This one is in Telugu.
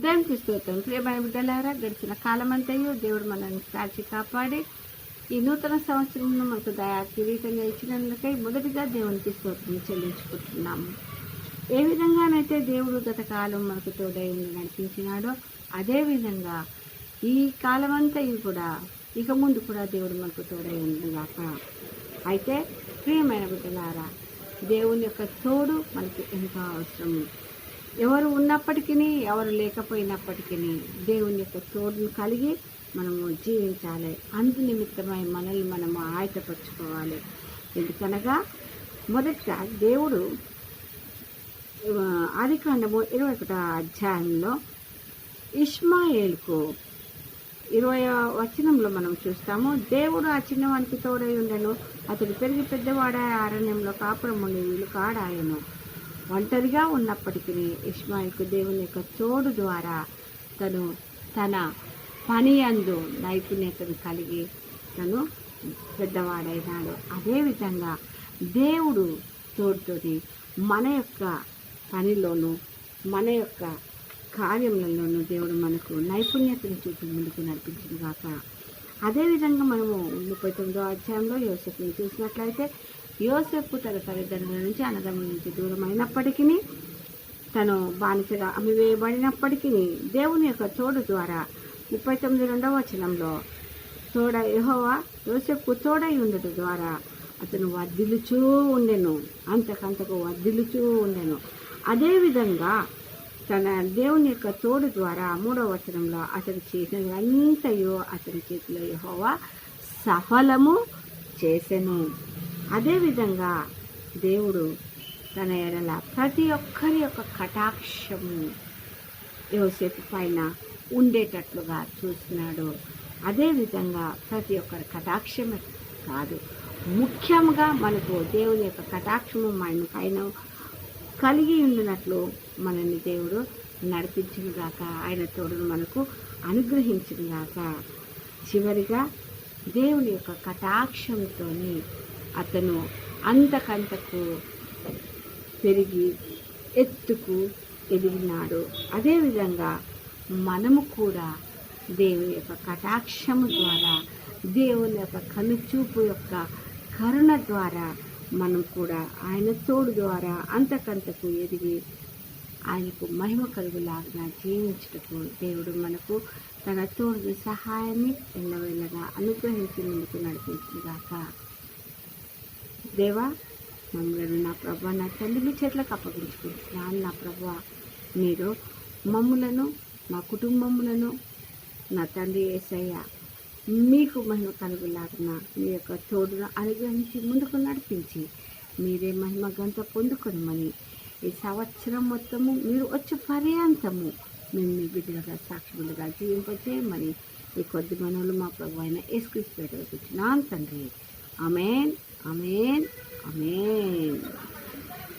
దేవునికి స్తోత్రం. ప్రియమైన బిడ్డలారా, గడిచిన కాలమంతయు దేవుడు మనల్ని కాచి కాపాడి ఈ నూతన సంవత్సరంలో మనకు దయా కిరీటంగా ఇచ్చినందుకై మొదటిగా దేవునికి స్తోత్రం చెల్లించుకుంటున్నాము. ఏ విధంగానైతే దేవుడు గత కాలం మనకు తోడై ఉండి నడిపించినాడో అదేవిధంగా ఈ కాలమంతయు కూడా ఇక ముందు కూడా దేవుడు మనకు తోడై ఉండుగాక. అయితే ప్రియమైన బిడ్డలారా, దేవుని యొక్క తోడు మనకి ఎంతో అవసరము. ఎవరు ఉన్నప్పటికీ ఎవరు లేకపోయినప్పటికీ దేవుని యొక్క తోడును కలిగి మనము జీవించాలి. అందు నిమిత్తమై మనల్ని మనము ఆయతపరచుకోవాలి. ఎందుకనగా మొదట దేవుడు ఆదికాండము 21వ అధ్యాయంలో ఇష్మాయేలుకు 20వ వచనంలో మనం చూస్తాము. దేవుడు ఆ చిన్నవానికి తోడై ఉండను, అతడు పెరిగి పెద్దవాడాయ అరణ్యంలో కాపురం ఉండి వీళ్ళు కాడాయను. ఒంటరిగా ఉన్నప్పటికీ ఇష్మాయిల్కు దేవుని యొక్క తోడు ద్వారా తను తన పని అందు నైపుణ్యతను కలిగి తను పెద్దవాడైనాడు. అదేవిధంగా దేవుడు తోడుతోటి మన యొక్క పనిలోనూ మన యొక్క కార్యములలోనూ దేవుడు మనకు నైపుణ్యతను చూపి ముందుకు నడిపించింది కాక. అదేవిధంగా మనము 39వ అధ్యాయంలో యోసేపుని చూసినట్లయితే యోసేపు తన తల్లిదండ్రుల నుంచి అన్నదమ్ముల నుంచి దూరమైనప్పటికీ తను బానిసగా అమ్మివేయబడినప్పటికీ దేవుని యొక్క తోడు ద్వారా 39వ వచనంలో యెహోవా యోసేపుకు తోడై ఉండటం ద్వారా అతను వర్ధిల్లుచూ ఉండెను, అంతకంతకు వర్ధిల్లుచూ ఉండెను. అదేవిధంగా తన దేవుని యొక్క తోడు ద్వారా 3వ వచనంలో అతడు చేసినదంతయో అతని చేతిలో యెహోవా సఫలము చేసెను. అదేవిధంగా దేవుడు తన ఎడల ప్రతి ఒక్కరి యొక్క కటాక్షము యోసేపు పైన ఉండేటట్లుగా చూసినాడు. అదేవిధంగా ప్రతి ఒక్కరి కటాక్షమే కాదు, ముఖ్యంగా మనకు దేవుని యొక్క కటాక్షము మన పైన కలిగి ఉండినట్లు మనల్ని దేవుడు నడిపించుగాక, ఆయన తోడును మనకు అనుగ్రహించుగాక. చివరిగా దేవుని యొక్క కటాక్షంతో అతను అంతకంతకు పెరిగి ఎత్తుకు ఎదిగినాడు. అదేవిధంగా మనము కూడా దేవుని యొక్క కటాక్షము ద్వారా దేవుని యొక్క కనుచూపు యొక్క కరుణ ద్వారా మనం కూడా ఆయన తోడు ద్వారా అంతకంతకు ఎదిగి ఆయనకు మహిమ కలుగులాగా జీవించుటకు దేవుడు మనకు తన తోడు సహాయాన్ని ఎల్లవేళగా అనుగ్రహించి ముందుకు నడిపించుగాక. దేవా, మమ్మల్ని నా ప్రభు నా తండ్రి మీ చేతులకు అప్పగించుకుంటున్నాను. నా ప్రభు, మీరు మమ్ములను మా కుటుంబములను నా తండ్రి యేసయ్య మీకు మహిమ కలుగులాగిన మీ యొక్క తోడును అనుగ్రహించి ముందుకు నడిపించి మీరే మహిమ గంట పొందుకొనమని ఈ సంవత్సరం మొత్తము మీరు వచ్చే పర్యాంతము మేము మీ బిడ్డలుగా సాక్షులుగా జీవింపజేయమని ఈ కొద్ది మనవులు మా ప్రభు అయిన యేసుక్రీస్తు పేరుతో వచ్చినాను తండ్రి. ఆమేన్, ఆమేన్, ఆమేన్.